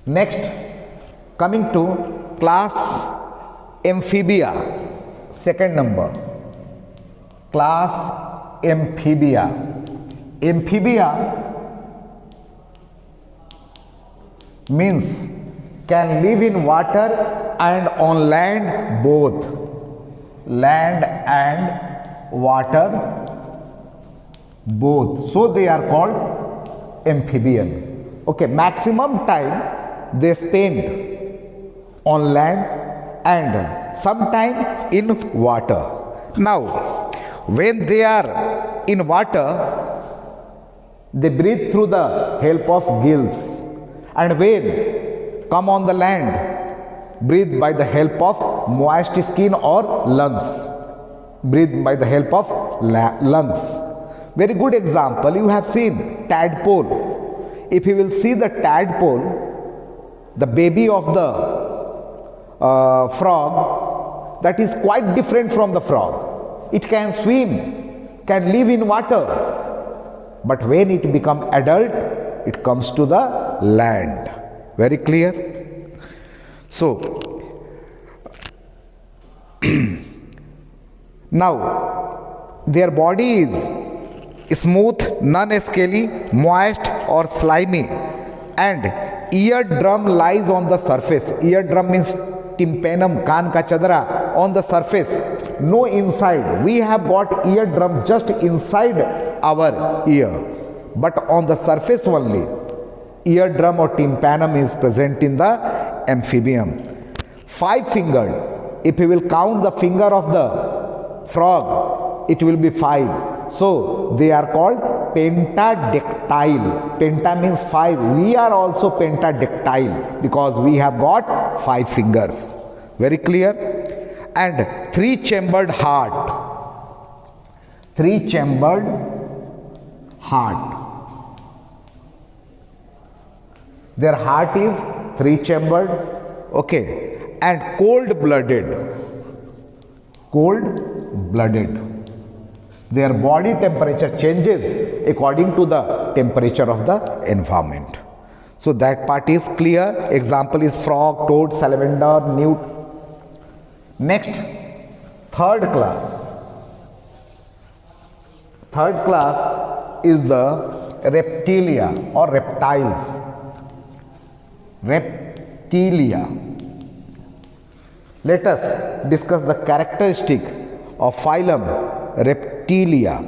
Next, coming to class Amphibia, second number. Class Amphibia. Amphibia means can live in water and on land both. Land and water both. So they are called amphibian. Okay, maximum time they spend on land and sometime in water. Now, when they are in water, they breathe through the help of gills, and when come on the land, breathe by the help of moist skin or lungs. Breathe by the help of lungs. Very good example, you have seen tadpole. If you will see the tadpole, the baby of the frog, that is quite different from the frog. It can swim, can live in water, but when it becomes adult, it comes to the land. Very clear? So, now their body is smooth, non-scaly, moist or slimy, and eardrum lies on the surface. Eardrum means tympanum, kaan ka chadra, on the surface, no inside. We have got eardrum just inside our ear, but on the surface only. Eardrum or tympanum is present in the amphibian. 5 fingered. If you will count the finger of the frog, it will be 5. So they are called pentadactyl. Penta means 5. We are also pentadactyl because we have got 5 fingers. Very clear? And 3-chambered heart. 3-chambered heart. Their heart is 3-chambered, okay, and cold-blooded. Cold-blooded. Their body temperature changes according to the temperature of the environment. So that part is clear. Example is frog, toad, salamander, newt. Next, third class. Third class is the reptilia or reptiles. Reptilia. Let us discuss the characteristic of phylum Reptilia.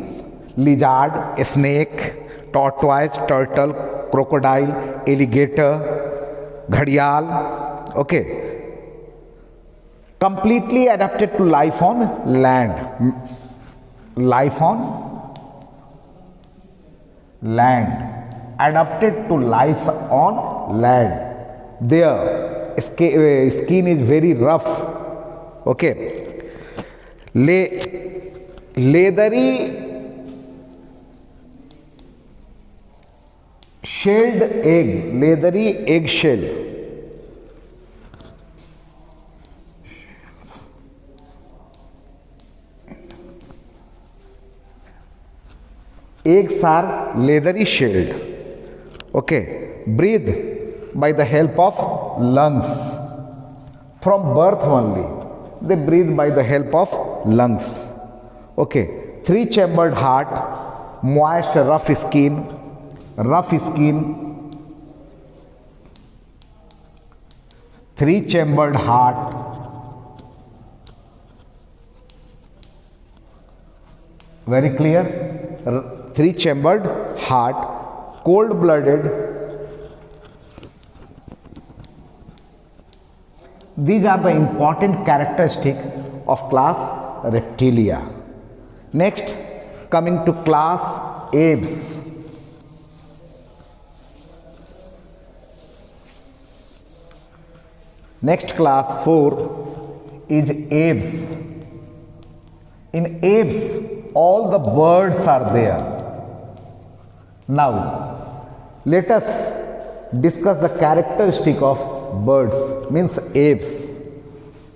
Lizard, snake, tortoise, turtle, crocodile, alligator, ghadial. Okay. Completely adapted to life on land. Life on land. Adapted to life on land. Their skin is very rough. Okay. Leathery shelled egg. Leathery egg shell. Eggs are leathery shelled. Okay. Breathe by the help of lungs. From birth only, they breathe by the help of lungs. Okay. 3-chambered heart, moist, rough skin. 3-chambered heart. Very clear? 3-chambered heart, cold-blooded. These are the important characteristics of class Reptilia. Next, coming to class Apes. Next class 4 is Apes. In apes, all the birds are there. Now, let us discuss the characteristic of birds, means apes.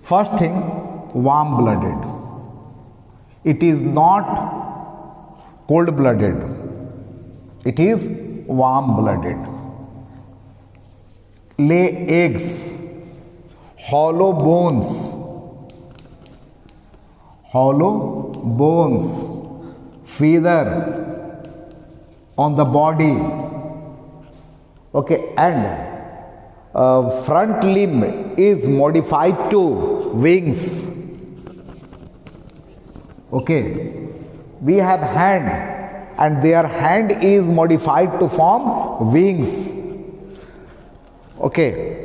First thing, warm-blooded. It is not cold-blooded. It is warm-blooded. lay eggs, hollow bones, feather on the body, okay, and front limb is modified to wings, okay. We have hand, and their hand is modified to form wings, okay.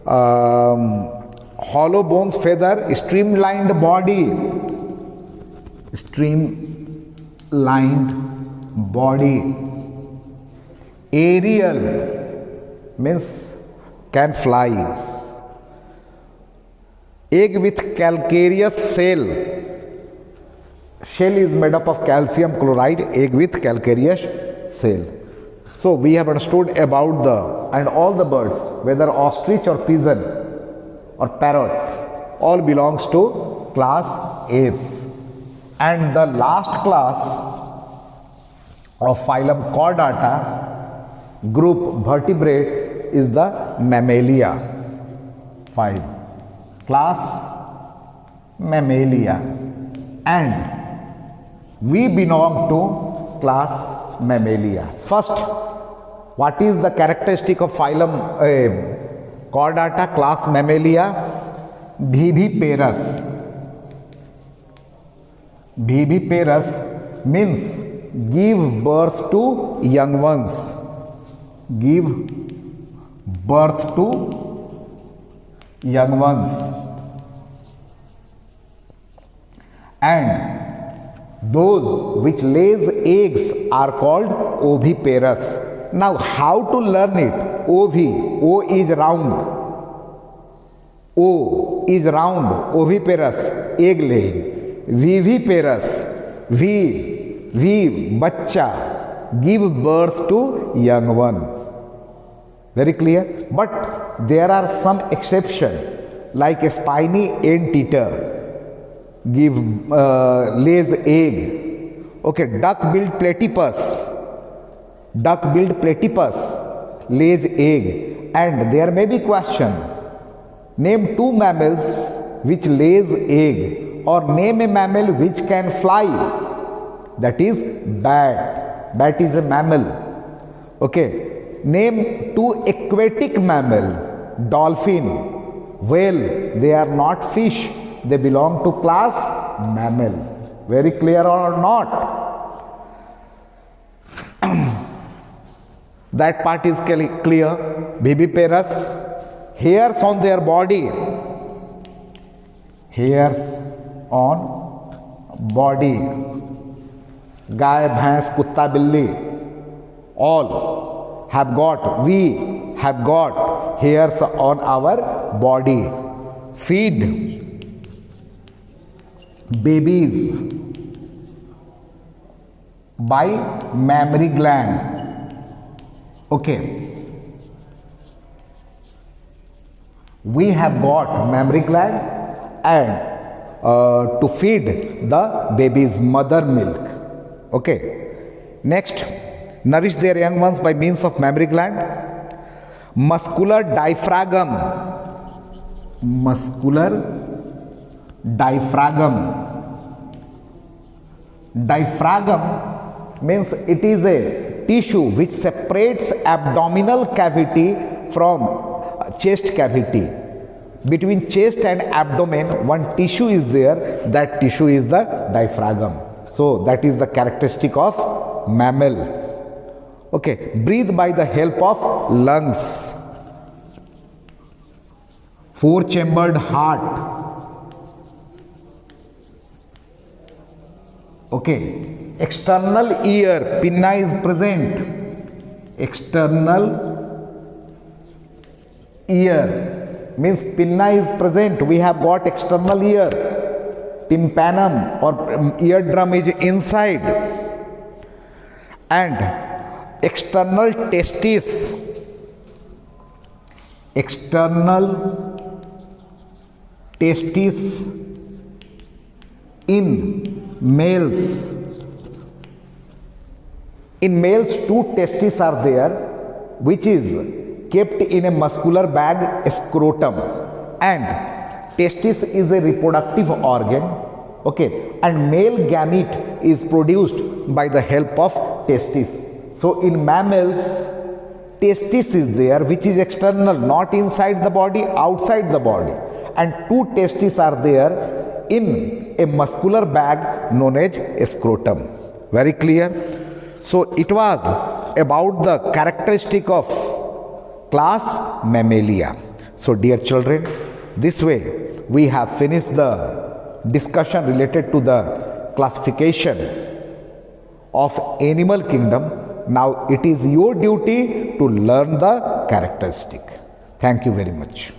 Hollow bones, feather, streamlined body, aerial means can fly, egg with calcareous shell is made up of calcium chloride, egg with calcareous shell. So we have understood about and all the birds, whether ostrich or pigeon or parrot, all belongs to class apes. And the last class of phylum Chordata, group vertebrate, is the Mammalia phylum, class Mammalia, and we belong to class Mammalia. First, what is the characteristic of phylum Chordata, class Mammalia? Viviparous. Viviparous means give birth to young ones. Give birth to young ones. And those which lays eggs are called oviparous. Now, how to learn it? O is round. O is round, oviparous, egg laying. Viviparous, bachcha, give birth to young ones. Very clear? But there are some exceptions, like a spiny anteater lays egg. Okay, duck-billed platypus lays egg. And there may be question, name two mammals which lays egg, or name a mammal which can fly. That is bat. Bat is a mammal. Okay. Name two aquatic mammal, dolphin, whale. They are not fish. They belong to class mammal. Very clear or not? That part is clear. Viviparous, hairs on their body. Hairs on body. Gaय, भैंस, कुत्ता, बिल्ली, all we have got hairs on our body. Feed babies by mammary gland. Okay. We have got mammary gland and to feed the baby's mother milk. Okay. Next, nourish their young ones by means of mammary gland. Muscular diaphragm. Diaphragm means it is a tissue which separates abdominal cavity from chest cavity. Between chest and abdomen, one tissue is there. That tissue is the diaphragm. So that is the characteristic of mammal. Okay, breathe by the help of lungs. Four-chambered heart. Okay, external ear, pinna is present. External ear means pinna is present. We have got external ear. Tympanum or eardrum is inside. And external testis. In males. In males, two testes are there, which is kept in a muscular bag, scrotum, and testis is a reproductive organ, okay, and male gamete is produced by the help of testis. So in mammals, testis is there, which is external, not inside the body, outside the body, and two testes are there in a muscular bag known as scrotum. Very clear? So it was about the characteristic of class Mammalia. So dear children, this way we have finished the discussion related to the classification of animal kingdom. Now it is your duty to learn the characteristic. Thank you very much.